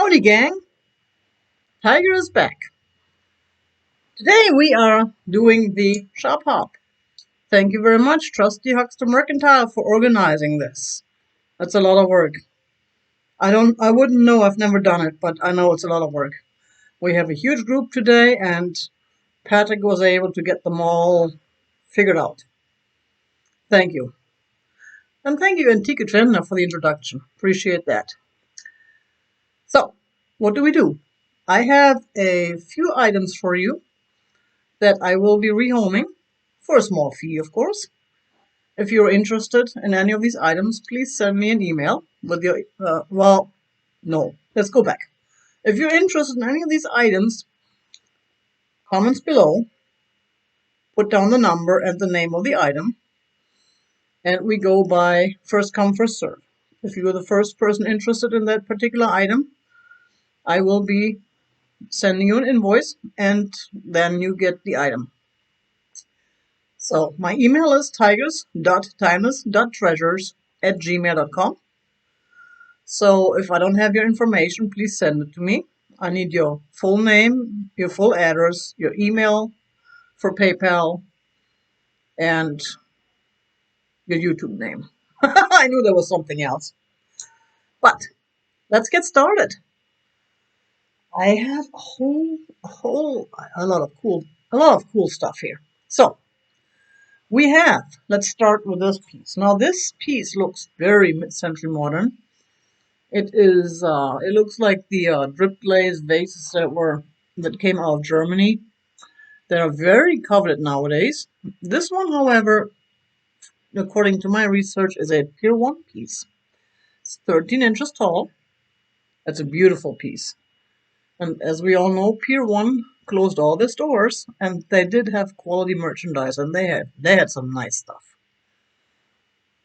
Howdy, gang! Tiger is back. Today we are doing the ShopHop. Thank you very much, Trusty Huckster Mercantile, for organizing this. That's a lot of work. I wouldn't know, I've never done it, but I know it's a lot of work. We have a huge group today, and Patrick was able to get them all figured out. Thank you. And thank you, Antica Trenna, for the introduction. Appreciate that. So, what do? I have a few items for you that I will be rehoming for a small fee, of course. If you're interested in any of these items, please send me an email with your, let's go back. If you're interested in any of these items, comments below, put down the number and the name of the item, and we go by first come, first serve. If you're the first person interested in that particular item, I will be sending you an invoice, and then you get the item. So my email is tigers.timeless.treasures@gmail.com. So if I don't have your information, please send it to me. I need your full name, your full address, your email for PayPal, and your YouTube name. I knew there was something else. But let's get started. I have a lot of cool stuff here. So let's start with this piece. Now this piece looks very mid-century modern. It looks like the drip glaze vases that came out of Germany. They are very coveted nowadays. This one, however, according to my research, is a Pier 1 piece. It's 13 inches tall. It's a beautiful piece. And as we all know, Pier 1 closed all their stores, and they did have quality merchandise, and they had some nice stuff.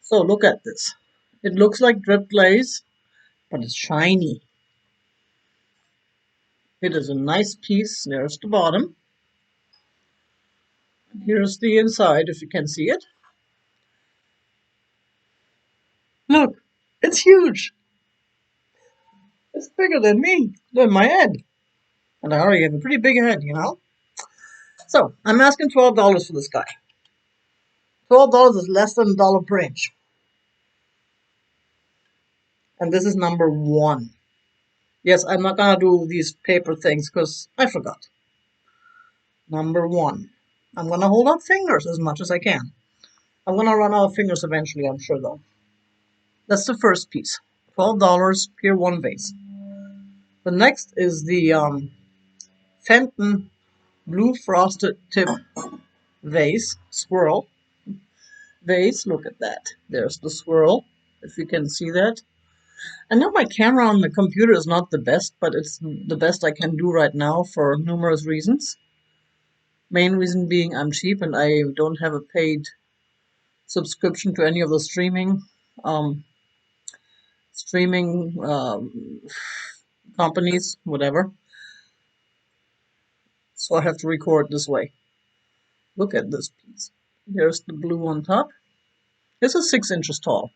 So look at this. It looks like drip glaze, but it's shiny. It is a nice piece. There's the bottom. Here's the inside, if you can see it. Look, it's huge. It's bigger than me, than my head. And I already have a pretty big head, you know? So, I'm asking $12 for this guy. $12 is less than $1 per inch. And this is number 1. Yes, I'm not gonna do these paper things because I forgot. Number 1. I'm gonna hold up fingers as much as I can. I'm gonna run out of fingers eventually, I'm sure, though. That's the first piece. $12, Pier 1 vase. The next is the Fenton blue frosted tip vase, swirl vase. Look at that. There's the swirl, if you can see that. I know my camera on the computer is not the best, but it's the best I can do right now for numerous reasons. Main reason being I'm cheap and I don't have a paid subscription to any of the streaming companies, whatever. So I have to record this way. Look at this piece. There's the blue on top. This is 6 inches tall.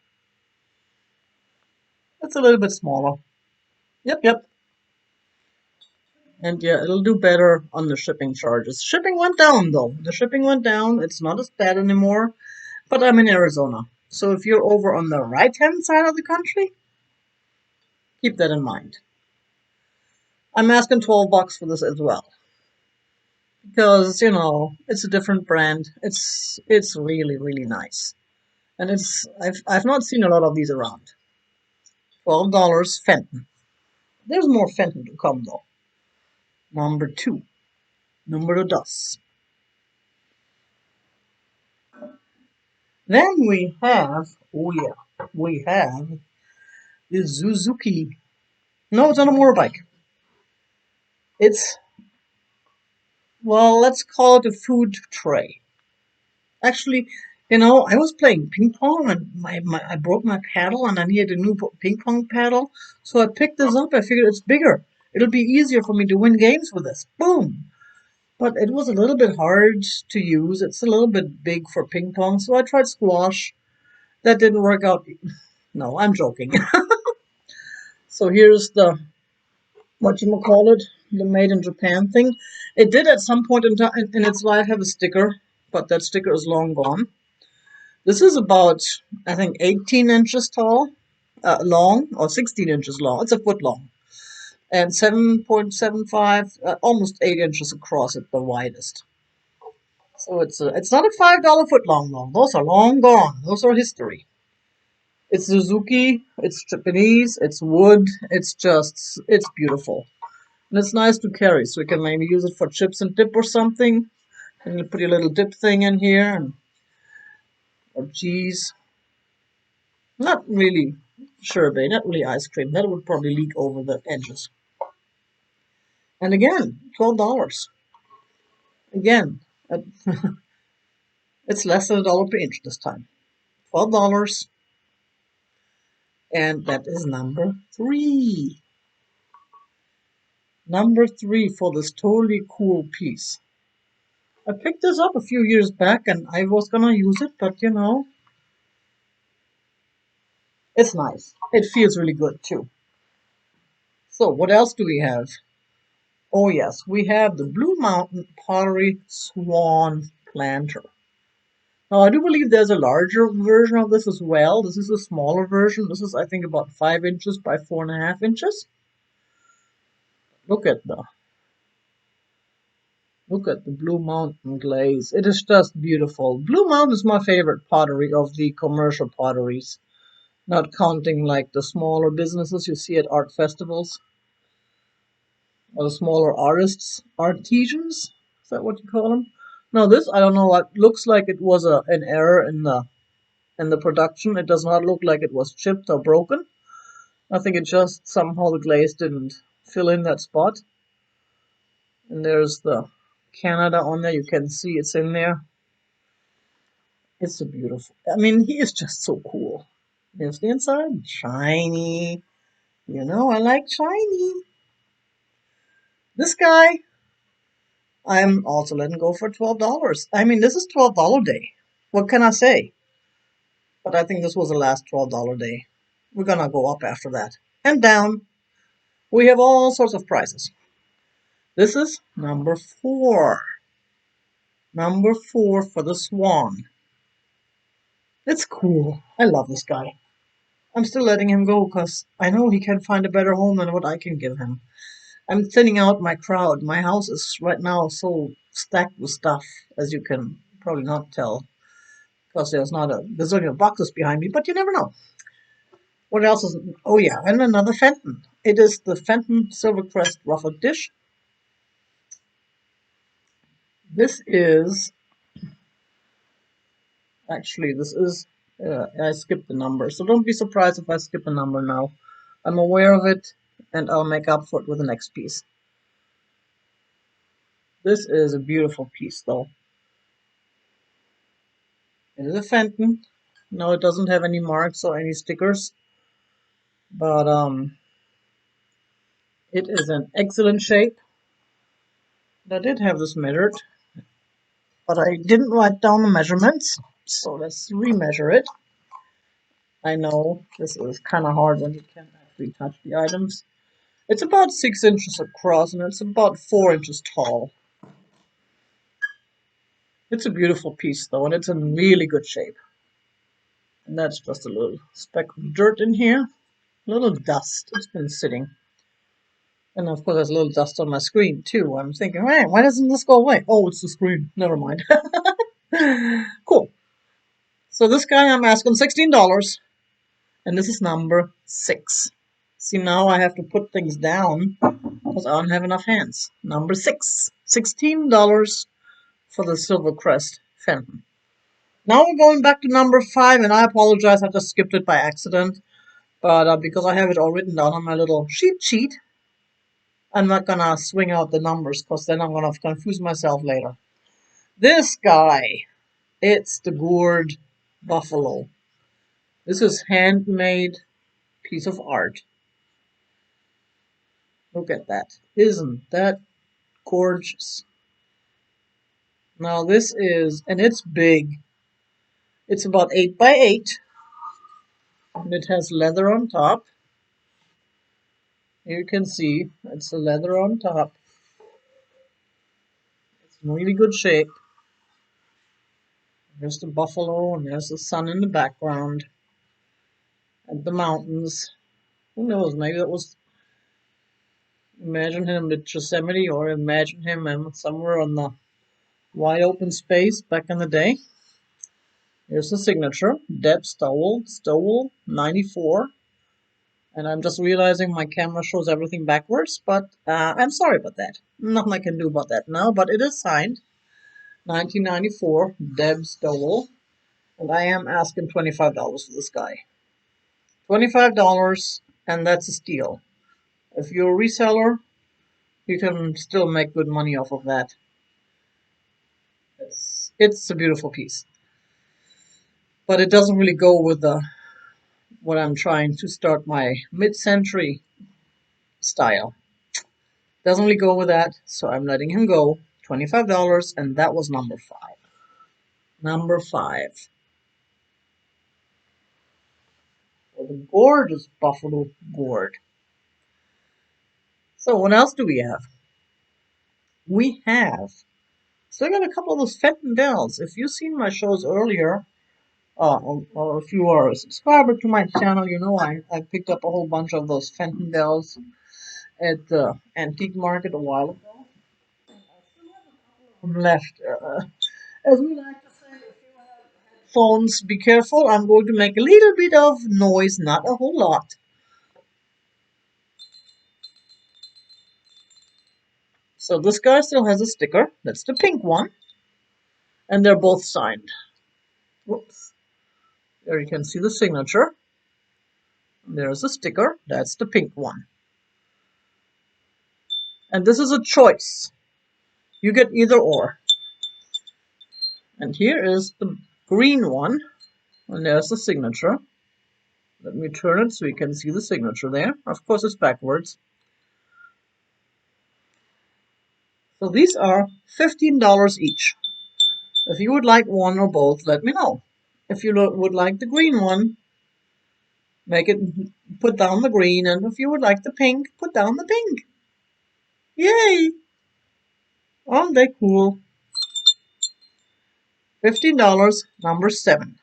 It's a little bit smaller. Yep. And yeah, it'll do better on the shipping charges. Shipping went down though. The shipping went down. It's not as bad anymore. But I'm in Arizona. So if you're over on the right-hand side of the country, keep that in mind. I'm asking $12 for this as well. Because, you know, it's a different brand. It's really, really nice. And I've not seen a lot of these around. $12 Fenton. There's more Fenton to come though. Number 2. Numero dos. Then we have the Suzuki. No, it's on a motorbike. Well, let's call it a food tray. Actually, you know, I was playing ping pong and I broke my paddle and I needed a new ping pong paddle. So I picked this up. I figured it's bigger. It'll be easier for me to win games with this. Boom! But it was a little bit hard to use. It's a little bit big for ping pong. So I tried squash. That didn't work out. No, I'm joking. So here's the whatchamacallit, the made in Japan thing. It did at some point in time in its life have a sticker, but that sticker is long gone. This is about, I think, 18 inches tall, long, or 16 inches long. It's a foot long. And 7.75, almost 8 inches across at the widest. So it's not a $5 foot long though. Those are long gone. Those are history. It's Suzuki, it's Japanese, it's wood, it's beautiful. And it's nice to carry, so you can maybe use it for chips and dip or something. And you put your little dip thing in here, or cheese. Not really sherbet, not really ice cream. That would probably leak over the edges. And again, $12. Again, it's less than $1 per inch this time. $12. And that is number 3. Number 3 for this totally cool piece. I picked this up a few years back and I was gonna use it, but you know, it's nice. It feels really good too. So what else do we have? Oh yes, we have the Blue Mountain Pottery Swan Planter. Now I do believe there's a larger version of this as well. This is a smaller version. This is I think about 5 inches by 4.5 inches. Look at the Blue Mountain glaze. It is just beautiful. Blue Mountain is my favorite pottery of the commercial potteries. Not counting like the smaller businesses you see at art festivals. Or the smaller artists, artisans? Is that what you call them? No, this, I don't know what, looks like it was an error in the production. It does not look like it was chipped or broken. I think it just somehow the glaze didn't fill in that spot. And there's the Canada on there. You can see it's in there. It's a beautiful. I mean, he is just so cool. Here's the inside. Shiny. You know, I like shiny. This guy, I'm also letting go for $12. I mean, this is $12 day. What can I say? But I think this was the last $12 day. We're gonna go up after that. And down. We have all sorts of prices. This is number 4. Number 4 for the Swan. It's cool. I love this guy. I'm still letting him go because I know he can find a better home than what I can give him. I'm thinning out my crowd. My house is right now so stacked with stuff, as you can probably not tell, because there's not a bazillion of boxes behind me, but you never know. What else is? Oh yeah, and another Fenton. It is the Fenton Silvercrest Ruffled Dish. This is actually I skipped the number, so don't be surprised if I skip a number now. I'm aware of it, and I'll make up for it with the next piece. This is a beautiful piece, though. It is a Fenton. No, it doesn't have any marks or any stickers, but it is an excellent shape. I did have this measured, but I didn't write down the measurements, so let's remeasure it. I know this is kind of hard when you can't actually touch the items. It's about 6 inches across and it's about 4 inches tall. It's a beautiful piece though, and it's in really good shape. And that's just a little speck of dirt in here. A little dust. It's been sitting. And of course there's a little dust on my screen too. I'm thinking, hey, why doesn't this go away? Oh, it's the screen. Never mind. Cool. So this guy I'm asking $16. And this is number 6. See, now I have to put things down because I don't have enough hands. Number 6. $16 for the Silvercrest Fenton. Now we're going back to number 5, and I apologize, I just skipped it by accident. But because I have it all written down on my little sheet, I'm not gonna swing out the numbers because then I'm gonna confuse myself later. This guy, it's the gourd buffalo. This is handmade piece of art. Look at that. Isn't that gorgeous? Now this is, and it's big. It's about 8 by 8. And it has leather on top. Here you can see it's the leather on top. It's in really good shape. There's the buffalo and there's the sun in the background and the mountains. Who knows? Maybe that was imagine him with Yosemite or imagine him somewhere on the wide open space back in the day. Here's the signature, Deb Stowell 94. And I'm just realizing my camera shows everything backwards, but I'm sorry about that. Nothing I can do about that now, but it is signed 1994, Deb Stowell. And I am asking $25 for this guy. $25, and that's a steal. If you're a reseller, you can still make good money off of that. It's a beautiful piece. But it doesn't really go with what I'm trying to start my mid-century style. Doesn't really go with that, so I'm letting him go. $25, and that was number 5. Number 5. For the gorgeous buffalo gourd. So what else do we have? We have still got a couple of those Fenton Dells. If you've seen my shows earlier, or if you are a subscriber to my channel, you know I picked up a whole bunch of those Fenton Dells at the antique market a while ago. I'm left. As we like to say, if you have headphones, be careful. I'm going to make a little bit of noise, not a whole lot. So this guy still has a sticker. That's the pink one. And they're both signed. Whoops. There you can see the signature. There's a sticker. That's the pink one. And this is a choice. You get either or. And here is the green one. And there's the signature. Let me turn it so you can see the signature there. Of course, it's backwards. So these are $15 each. If you would like one or both, let me know. If you would like the green one, put down the green. And if you would like the pink, put down the pink. Yay! Aren't they cool? $15, number 7.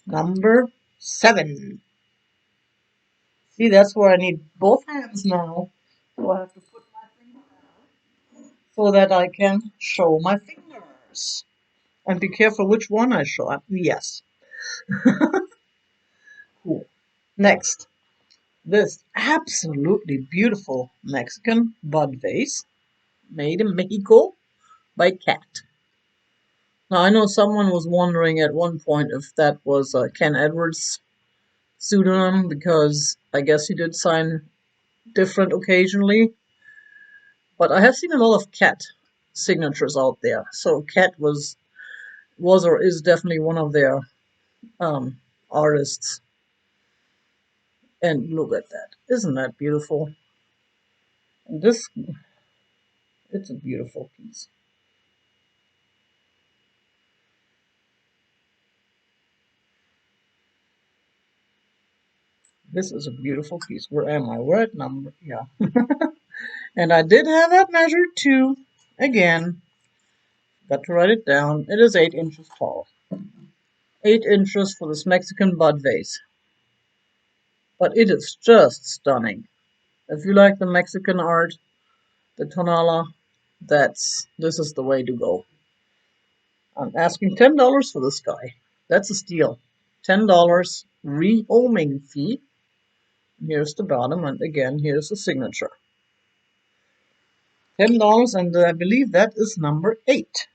Number 7. See, that's where I need both hands now. So I have to put my finger down so that I can show my fingers. And be careful which one I show. Yes. Cool. Next, this absolutely beautiful Mexican bud vase made in Mexico by Cat. Now, I know someone was wondering at one point if that was Ken Edwards' pseudonym because I guess he did sign different occasionally. But I have seen a lot of Cat signatures out there. So Cat was or is definitely one of their artists. And look at that. Isn't that beautiful? And it's a beautiful piece. This is a beautiful piece. Where am I? We're at number, yeah. And I did have that measured too. Again, got to write it down. It is 8 inches tall. 8 inches for this Mexican bud vase. But it is just stunning. If you like the Mexican art, the tonala, this is the way to go. I'm asking $10 for this guy. That's a steal. $10 rehoming fee. Here's the bottom, and again, here's the signature. $10, and I believe that is number 8.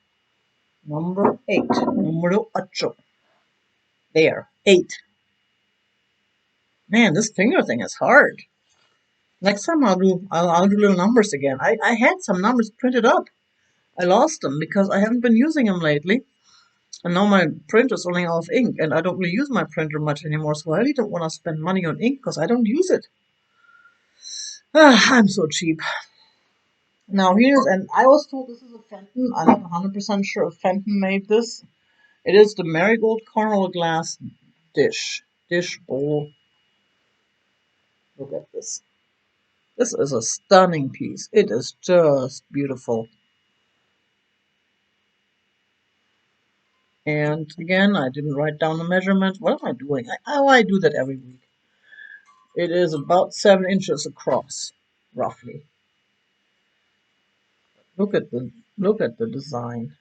Number 8. Numero ocho. There. 8. Man, this finger thing is hard. Next time I'll do little numbers again. I had some numbers printed up. I lost them because I haven't been using them lately. And now my printer's running out of ink, and I don't really use my printer much anymore, so I really don't want to spend money on ink because I don't use it. I'm so cheap. Now and I was told this is a Fenton. I'm not 100% sure if Fenton made this. It is the Marigold Caramel Glass dish bowl. Look at this. This is a stunning piece. It is just beautiful. And again, I didn't write down the measurement. What am I doing? I do that every week. It is about 7 inches across, roughly. Look at the design.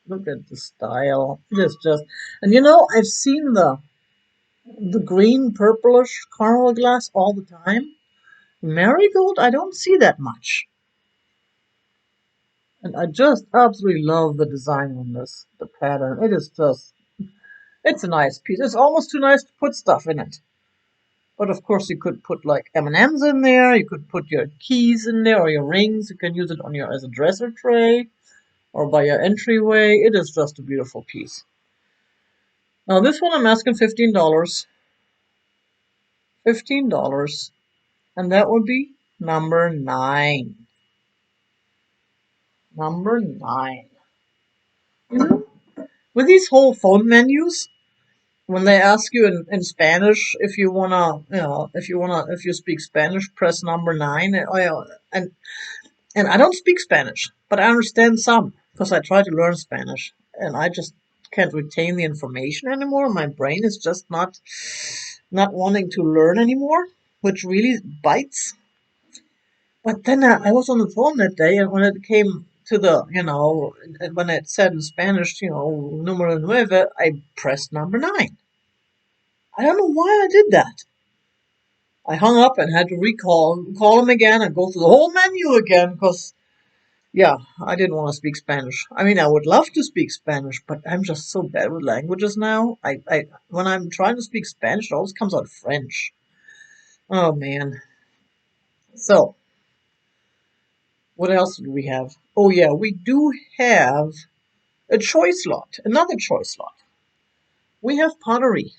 Look at the style. It is just, and you know, I've seen the green purplish caramel glass all the time. Marigold, I don't see that much. And I just absolutely love the design on this, the pattern. It is just, it's a nice piece. It's almost too nice to put stuff in it. But of course you could put like M&Ms in there, you could put your keys in there or your rings. You can use it on your as a dresser tray or by your entryway. It is just a beautiful piece. Now this one I'm asking $15. $15. And that would be number 9. Number 9. You know, with these whole phone menus, when they ask you in Spanish if you if you speak Spanish, press number 9. And I don't speak Spanish, but I understand some because I try to learn Spanish, and I just can't retain the information anymore. My brain is just not wanting to learn anymore, which really bites. But then I was on the phone that day, and when it came to when it said in Spanish, numero nueve, I pressed number 9. I don't know why I did that. I hung up and had to call him again, and go through the whole menu again because, yeah, I didn't want to speak Spanish. I mean, I would love to speak Spanish, but I'm just so bad with languages now. When I'm trying to speak Spanish, it always comes out French. Oh man. So, what else do we have? Oh yeah, we do have a choice lot, another choice lot. We have pottery.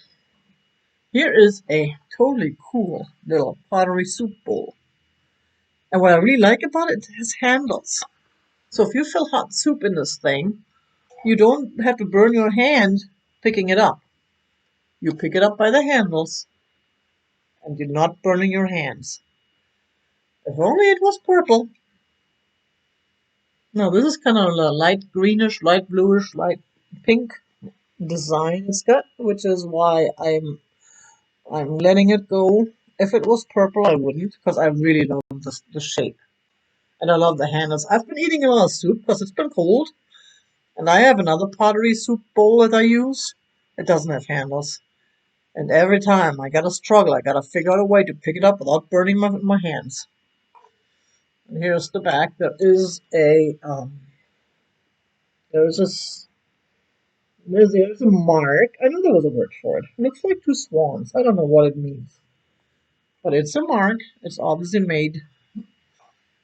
Here is a totally cool little pottery soup bowl. And what I really like about it, it has handles. So if you fill hot soup in this thing, you don't have to burn your hand picking it up. You pick it up by the handles, and you're not burning your hands. If only it was purple. No, this is kind of a light greenish, light bluish, light pink design it's got, which is why I'm letting it go. If it was purple, I wouldn't, because I really love the shape. And I love the handles. I've been eating a lot of soup because it's been cold. And I have another pottery soup bowl that I use. It doesn't have handles. And every time I gotta struggle, I gotta figure out a way to pick it up without burning my hands. And here's the back. There's a mark. I know there was a word for it. It looks like 2 swans. I don't know what it means. But it's a mark. It's obviously made.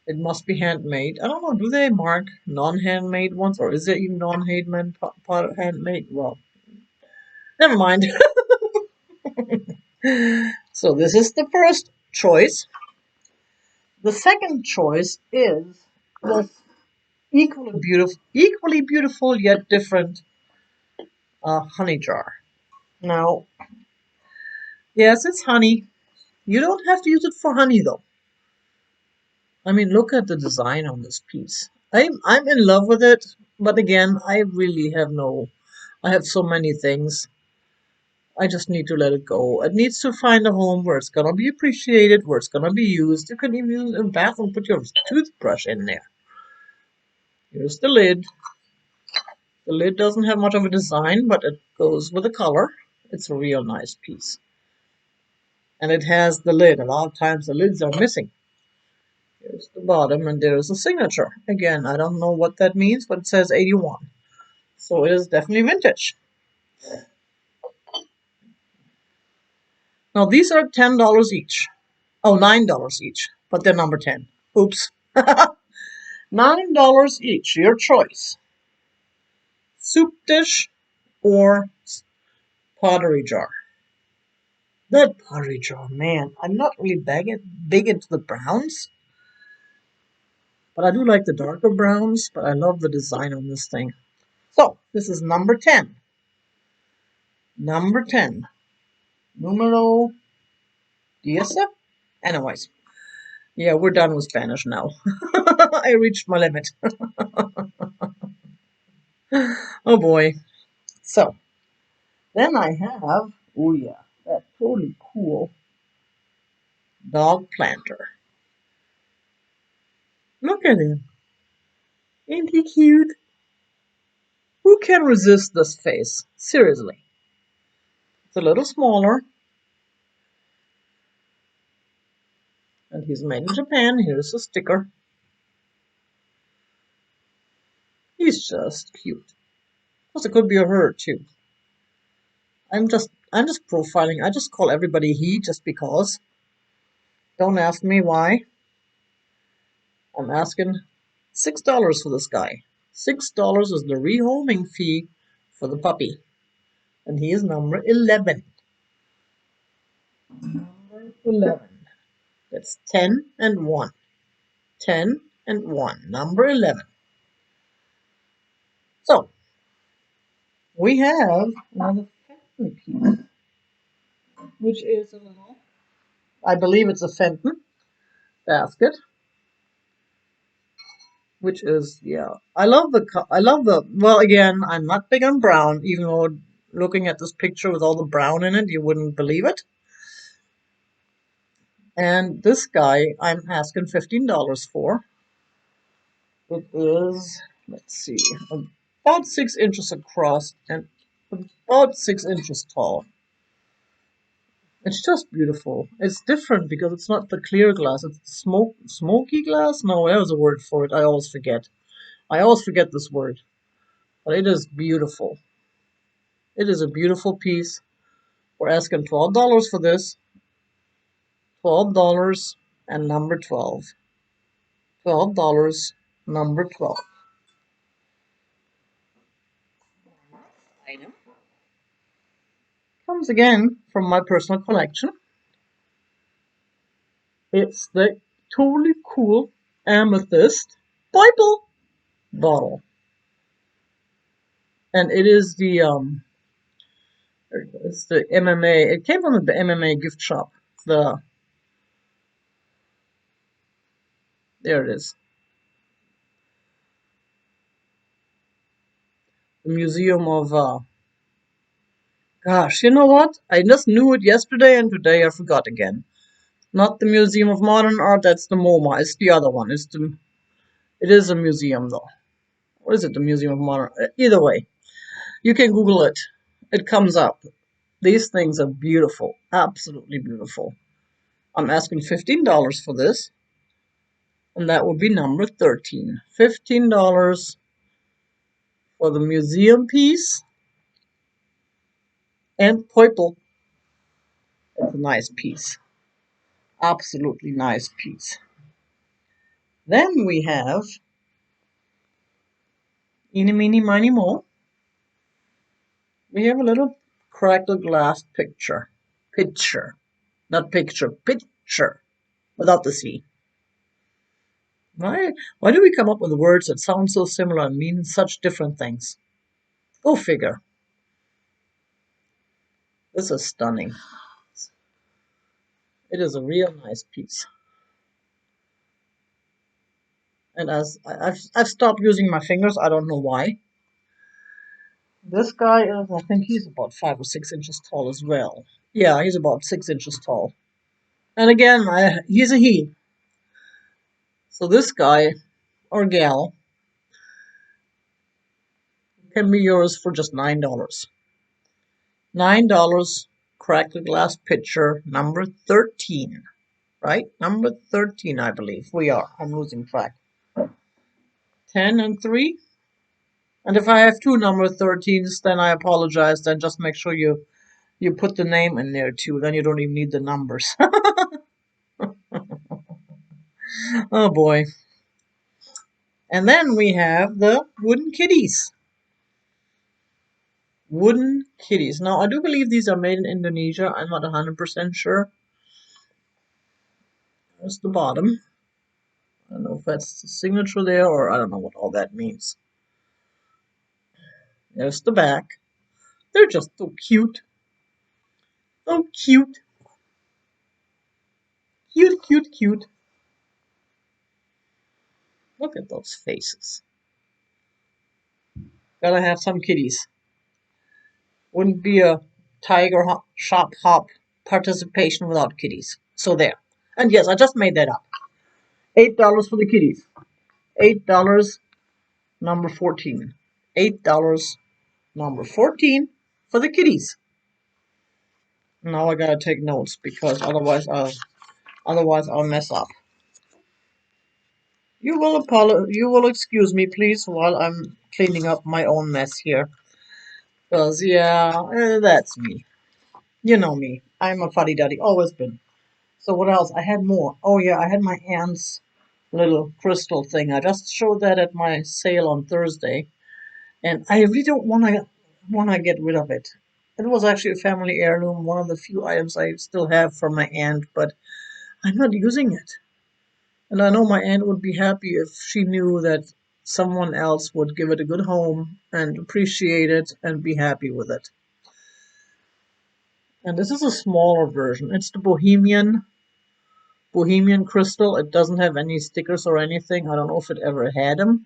It must be handmade. I don't know. Do they mark non-handmade ones, or is it even handmade? Well, never mind. So this is the first choice. The second choice is this equally beautiful yet different honey jar. Now, yes, it's honey. You don't have to use it for honey though. I mean, look at the design on this piece. I'm in love with it, but again, I really have no. I have so many things. I just need to let it go. It needs to find a home where it's gonna be appreciated, where it's gonna be used. You can even use it in the bathroom, put your toothbrush in there. Here's the lid. The lid doesn't have much of a design, but it goes with the color. It's a real nice piece. And it has the lid. A lot of times the lids are missing. Here's the bottom, and there's a signature. Again, I don't know what that means, but it says 81. So it is definitely vintage. Now these are $10 each. Oh, $9 each, but they're number 10. Oops. $9 each, your choice. Soup dish or pottery jar. That pottery jar, man. I'm not really big into the browns, but I do like the darker browns, but I love the design on this thing. So, this is number 10. Number 10. Numero 10. Anyways, Yeah, we're done with Spanish now. I reached my limit. Oh boy. So, then I have, oh yeah, that totally cool dog planter. Look at him. Ain't he cute? Who can resist this face? Seriously. It's a little smaller, and he's made in Japan. Here's a sticker. He's just cute. Of course, it could be a her too. I'm just profiling. I just call everybody he just because. Don't ask me why. I'm asking $6 for this guy. $6 is the rehoming fee for the puppy. And he is number 11. Number 11. That's 10 and 1. 10 and 1. Number 11. So, we have another Fenton piece, which is a little, I believe it's a Fenton basket, which is, yeah. Well, again, I'm not big on brown, even though looking at this picture with all the brown in it, you wouldn't believe it. And this guy, I'm asking $15 for. It is, let's see, about 6 inches across and about 6 inches tall. It's just beautiful. It's different because it's not the clear glass. It's smoky glass? No, there's a word for it. I always forget. I always forget this word. But it is beautiful. It is a beautiful piece. We're asking $12 for this. $12 and number 12. $12, number 12. Item comes again from my personal collection. It's the totally cool amethyst Bible bottle. And it is it's the MMA. It came from the MMA gift shop. There it is. The Museum of, gosh, you know what? I just knew it yesterday and today I forgot again. Not the Museum of Modern Art, that's the MoMA. It's the other one. It is a museum though. What is it? The Museum of Modern? Either way, you can Google it. It comes up. These things are beautiful, absolutely beautiful. I'm asking $15 for this, and that would be number 13. $15 for the museum piece and purple. It's a nice piece, absolutely nice piece. Then we have eeny, meeny, miny, mo. We have a little crackle glass picture, not picture, picture, without the C. Why do we come up with words that sound so similar and mean such different things? Go figure. This is stunning. It is a real nice piece. And as I've stopped using my fingers, I don't know why. This guy is, I think he's about 5 or 6 inches tall as well. Yeah, he's about 6 inches tall. And again, he's a he. So this guy or gal can be yours for just $9. $9, crack the glass pitcher, number 13. Right? Number 13, I believe. We are. I'm losing track. 10 and 3. And if I have two number 13s, then I apologize. Then just make sure you put the name in there too. Then you don't even need the numbers. Oh boy. And then we have the wooden kitties. Wooden kitties. Now, I do believe these are made in Indonesia. I'm not 100% sure. There's the bottom. I don't know if that's the signature there or I don't know what all that means. There's the back. They're just so cute. So cute. Cute, cute, cute. Look at those faces. Gotta have some kitties. Wouldn't be a shop hop participation without kitties. So there. And yes, I just made that up. $8 for the kitties. $8, number 14. $8, number 14 for the kitties. Now I gotta take notes because otherwise I'll mess up. You will excuse me, please, while I'm cleaning up my own mess here. Cause yeah, that's me. You know me. I'm a fuddy-duddy, always been. So what else? I had more. Oh yeah, I had my aunt's little crystal thing. I just showed that at my sale on Thursday, and I really don't wanna get rid of it. It was actually a family heirloom, one of the few items I still have from my aunt, but I'm not using it. And I know my aunt would be happy if she knew that someone else would give it a good home and appreciate it and be happy with it. And this is a smaller version. It's the Bohemian crystal. It doesn't have any stickers or anything. I don't know if it ever had them.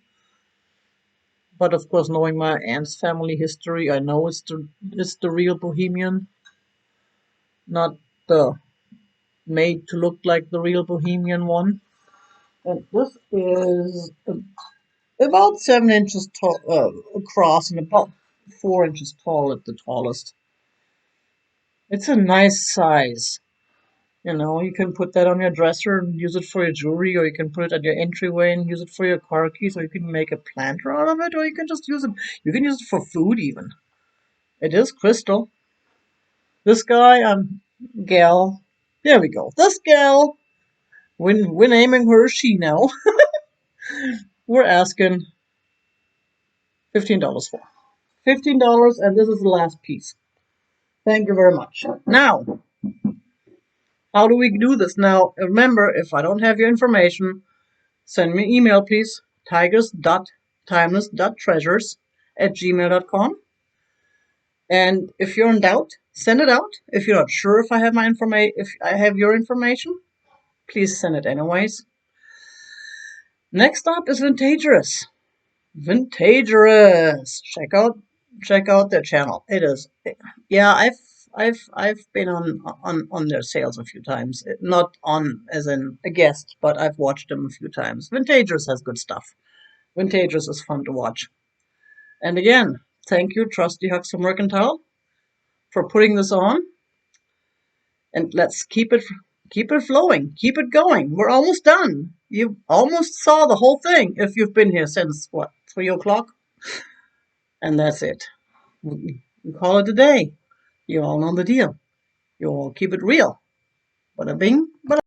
But of course, knowing my aunt's family history, I know it's the real Bohemian, not the made to look like the real Bohemian one. And this is about 7 inches tall across and about 4 inches tall at the tallest. It's a nice size. You know, you can put that on your dresser and use it for your jewelry, or you can put it at your entryway and use it for your car keys, or you can make a planter out of it, or you can just use it. You can use it for food even. It is crystal. This guy, gal. There we go. This gal. We're naming her she now. We're asking $15 for. $15, and this is the last piece. Thank you very much. Now, how do we do this? Now, remember, if I don't have your information, send me an email, please. tigers.timeless.treasures@gmail.com. And if you're in doubt, send it out. If you're not sure if I have if I have your information, please send it anyways. Next up is Vintagerous. Vintagerous. Check out their channel. It is, yeah. I've been on their sales a few times. Not on as in a guest, but I've watched them a few times. Vintagerous has good stuff. Vintagerous is fun to watch. And again, thank you, Trusty Huxley Mercantile, for putting this on. And let's keep it flowing, keep it going. We're almost done. You almost saw the whole thing if you've been here since what, 3 o'clock? And that's it. We call it a day. You all know the deal. You all keep it real. Bada bing,